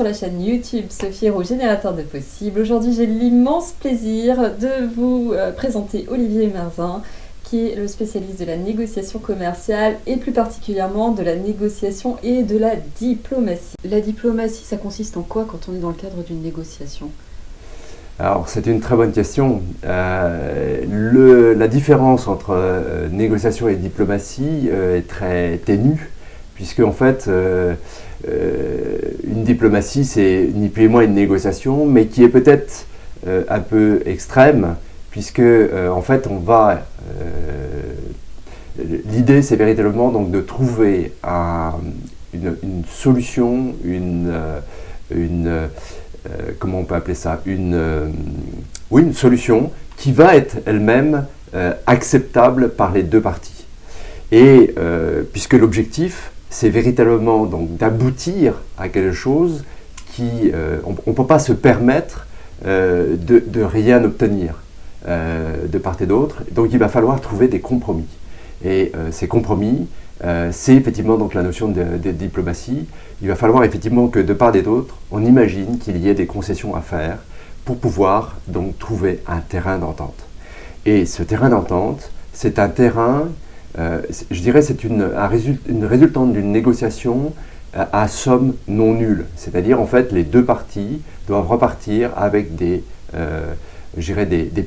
sur la chaîne YouTube Sophie Héroux, générateur de possibles. Aujourd'hui, j'ai l'immense plaisir de vous présenter Olivier Merzin, qui est le spécialiste de la négociation commerciale et plus particulièrement de la négociation et de la diplomatie. La diplomatie, ça consiste en quoi quand on est dans le cadre d'une négociation ? Alors, c'est une très bonne question. La différence entre négociation et diplomatie est très ténue, puisque en fait, une diplomatie, c'est ni plus ni moins une négociation, mais qui est peut-être un peu extrême, puisque en fait, l'idée, c'est véritablement donc de trouver une solution, comment on peut appeler ça, une solution qui va être elle-même acceptable par les deux parties. Et puisque l'objectif, c'est véritablement donc d'aboutir à quelque chose qui, on ne peut pas se permettre de rien obtenir de part et d'autre. Donc il va falloir trouver des compromis. Et ces compromis, c'est effectivement donc la notion de diplomatie. Il va falloir effectivement que de part et d'autre, on imagine qu'il y ait des concessions à faire pour pouvoir donc trouver un terrain d'entente. Et ce terrain d'entente, c'est un terrain, je dirais, c'est une résultante d'une négociation à somme non nulle. C'est-à-dire en fait, les deux parties doivent repartir avec des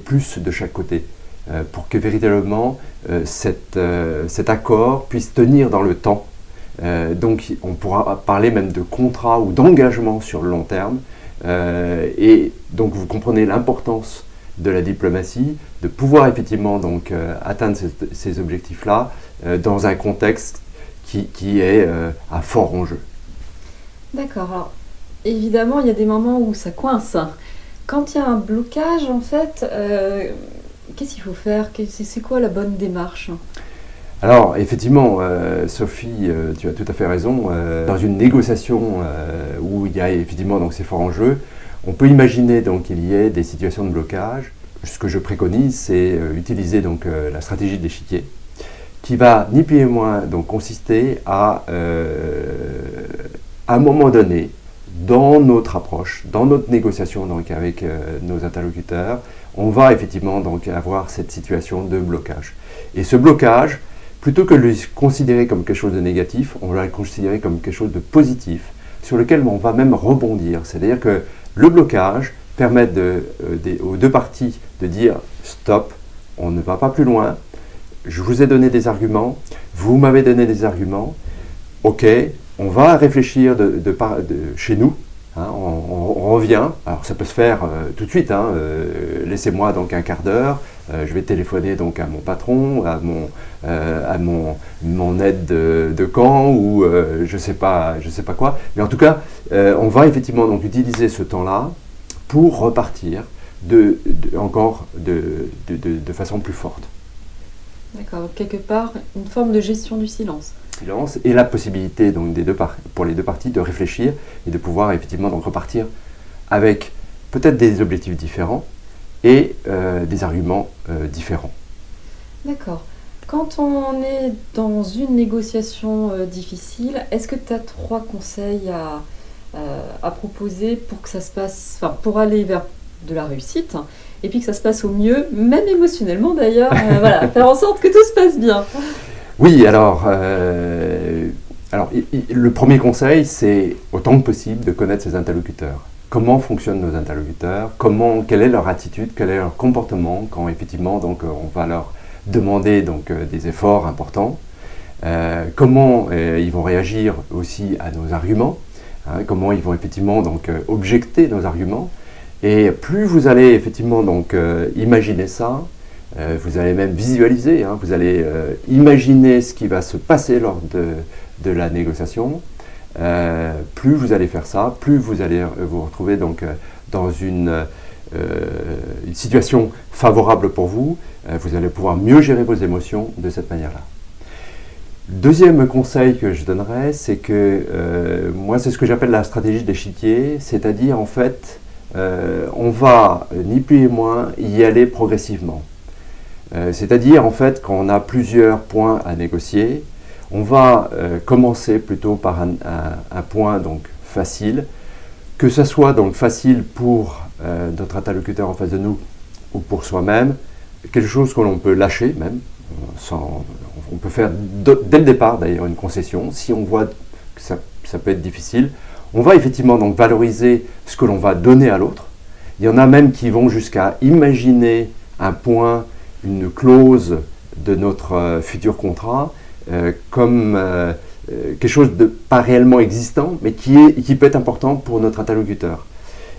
plus de chaque côté. Pour que véritablement cet accord puisse tenir dans le temps. Donc on pourra parler même de contrat ou d'engagement sur le long terme. Et donc vous comprenez l'importance de la diplomatie, de pouvoir effectivement donc, atteindre ces objectifs-là dans un contexte qui est à fort enjeu. D'accord. Alors, évidemment, il y a des moments où ça coince. Quand il y a un blocage, en fait, qu'est-ce qu'il faut faire ? C'est quoi la bonne démarche ? Alors, effectivement, Sophie, tu as tout à fait raison. Dans une négociation où il y a effectivement donc, ces forts enjeux, on peut imaginer donc, qu'il y ait des situations de blocage. Ce que je préconise, c'est utiliser donc, la stratégie de l'échiquier, qui va ni plus ni moins donc, consister à un moment donné, dans notre approche, dans notre négociation donc, avec nos interlocuteurs, on va effectivement donc, avoir cette situation de blocage. Et ce blocage, plutôt que de le considérer comme quelque chose de négatif, on va le considérer comme quelque chose de positif, sur lequel on va même rebondir. C'est-à-dire que le blocage permet aux deux parties de dire « stop, on ne va pas plus loin, je vous ai donné des arguments, vous m'avez donné des arguments, ok, on va réfléchir chez nous, hein, on revient, alors ça peut se faire tout de suite, hein, laissez-moi donc un quart d'heure, je vais téléphoner donc à mon patron, à mon aide de camp ou je sais pas quoi, mais en tout cas on va effectivement donc utiliser ce temps-là pour repartir encore de façon plus forte. D'accord, donc quelque part une forme de gestion du silence. Et la possibilité donc, pour les deux parties de réfléchir et de pouvoir effectivement donc, repartir avec peut-être des objectifs différents et des arguments différents. D'accord. Quand on est dans une négociation difficile, est-ce que tu as 3 conseils à proposer pour que ça se passe, enfin pour aller vers de la réussite et puis que ça se passe au mieux, même émotionnellement d'ailleurs, voilà, faire en sorte que tout se passe bien. Oui, alors le premier conseil, c'est autant que possible de connaître ses interlocuteurs. Comment fonctionnent nos interlocuteurs, quelle est leur attitude, quel est leur comportement quand effectivement donc, on va leur demander donc, des efforts importants, comment ils vont réagir aussi à nos arguments, hein, comment ils vont effectivement donc, objecter nos arguments. Et plus vous allez effectivement donc, imaginer ça, vous allez même visualiser, hein, vous allez imaginer ce qui va se passer lors de la négociation. Plus vous allez faire ça, plus vous allez vous retrouver donc, dans une situation favorable pour vous. Vous allez pouvoir mieux gérer vos émotions de cette manière-là. Deuxième conseil que je donnerais, c'est que moi c'est ce que j'appelle la stratégie d'échiquier, c'est-à-dire en fait on va ni plus ni moins y aller progressivement. C'est-à-dire en fait quand on a plusieurs points à négocier, on va commencer plutôt par un point donc facile que ça soit donc facile pour notre interlocuteur en face de nous ou pour soi-même, quelque chose que l'on peut lâcher même, on peut faire dès le départ d'ailleurs une concession, si on voit que ça peut être difficile. On va effectivement donc valoriser ce que l'on va donner à l'autre. Il y en a même qui vont jusqu'à imaginer un point, une clause de notre futur contrat comme quelque chose de pas réellement existant, mais qui peut être important pour notre interlocuteur.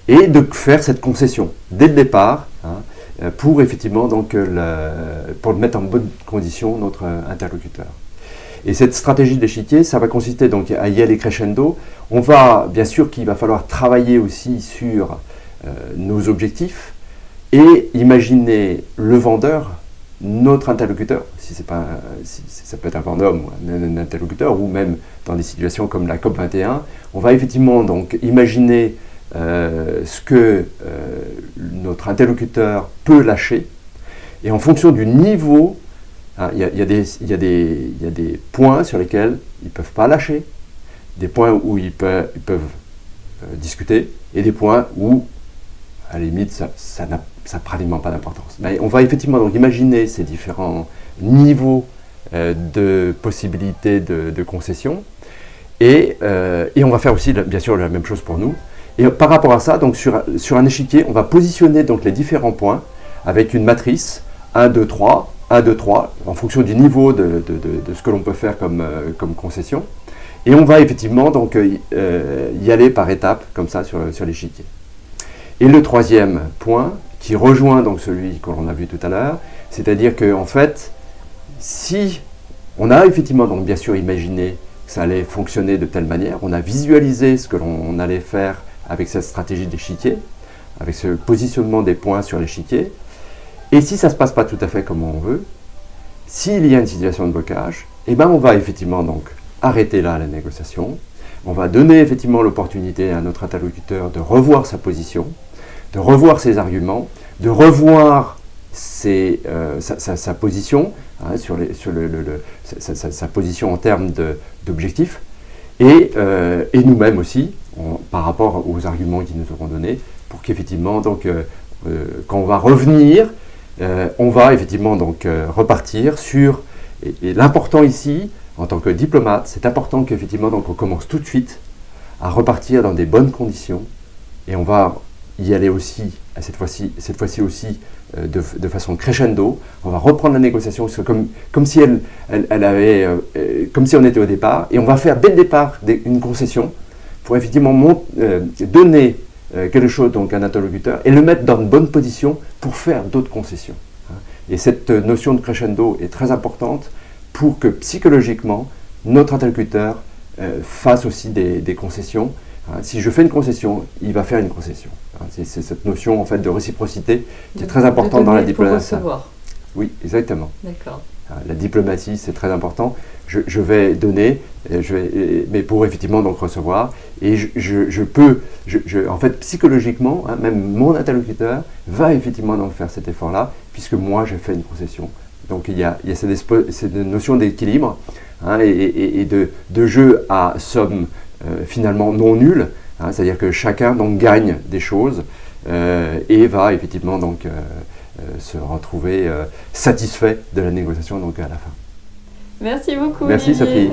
Et de faire cette concession dès le départ, pour effectivement donc pour mettre en bonne condition notre interlocuteur. Et cette stratégie d'échiquier, ça va consister donc à y aller crescendo. On va, bien sûr qu'il va falloir travailler aussi sur nos objectifs et imaginer le vendeur, notre interlocuteur, si ça peut être un vendeur ou un interlocuteur, ou même dans des situations comme la COP21, on va effectivement donc imaginer ce que notre interlocuteur peut lâcher, et en fonction du niveau, il y a des points sur lesquels ils ne peuvent pas lâcher, des points où ils peuvent discuter, et des points où, à la limite, ça n'a pratiquement pas d'importance. Mais on va effectivement donc imaginer ces différents niveaux de possibilités de concession, et on va faire aussi, bien sûr, la même chose pour nous. Et par rapport à ça, donc sur un échiquier, on va positionner donc les différents points avec une matrice 1, 2, 3, 1, 2, 3, en fonction du niveau de ce que l'on peut faire comme concession. Et on va effectivement donc y aller par étapes, comme ça, sur l'échiquier. Et le troisième point, qui rejoint donc celui que l'on a vu tout à l'heure, c'est-à-dire qu'en fait, si on a effectivement donc bien sûr imaginé que ça allait fonctionner de telle manière, on a visualisé ce que l'on allait faire avec cette stratégie d'échiquier, avec ce positionnement des points sur l'échiquier, et si ça ne se passe pas tout à fait comme on veut, s'il y a une situation de blocage, eh ben on va effectivement donc arrêter là la négociation, on va donner effectivement l'opportunité à notre interlocuteur de revoir sa position, de revoir ses arguments, de revoir sa position, sa position en termes d'objectifs, et nous-mêmes aussi, par rapport aux arguments qu'ils nous auront donnés, pour qu'effectivement, donc, quand on va revenir, on va effectivement donc repartir sur, et l'important ici, en tant que diplomate, c'est important qu'effectivement donc on commence tout de suite à repartir dans des bonnes conditions, et on va y aller aussi, cette fois-ci aussi, de façon crescendo. On va reprendre la négociation comme si comme si on était au départ, et on va faire dès le départ une concession pour effectivement donner quelque chose donc à un interlocuteur et le mettre dans une bonne position pour faire d'autres concessions. Et cette notion de crescendo est très importante pour que psychologiquement notre interlocuteur fasse aussi des concessions. Si je fais une concession, il va faire une concession. C'est cette notion en fait de réciprocité qui est très importante dans la diplomatie. Pour recevoir. Oui, exactement. D'accord. La diplomatie, c'est très important. Je vais donner, mais pour effectivement donc recevoir. Et en fait, psychologiquement, même mon interlocuteur va effectivement donc faire cet effort-là, puisque moi, j'ai fait une concession. Donc il y a cette notion d'équilibre et de jeu à somme finalement non nulle, c'est-à-dire que chacun donc gagne des choses et va effectivement donc se retrouver satisfait de la négociation donc à la fin. Merci beaucoup. Merci Olivier. Sophie.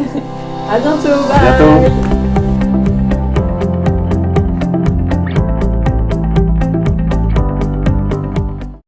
À bientôt. Bye. À bientôt.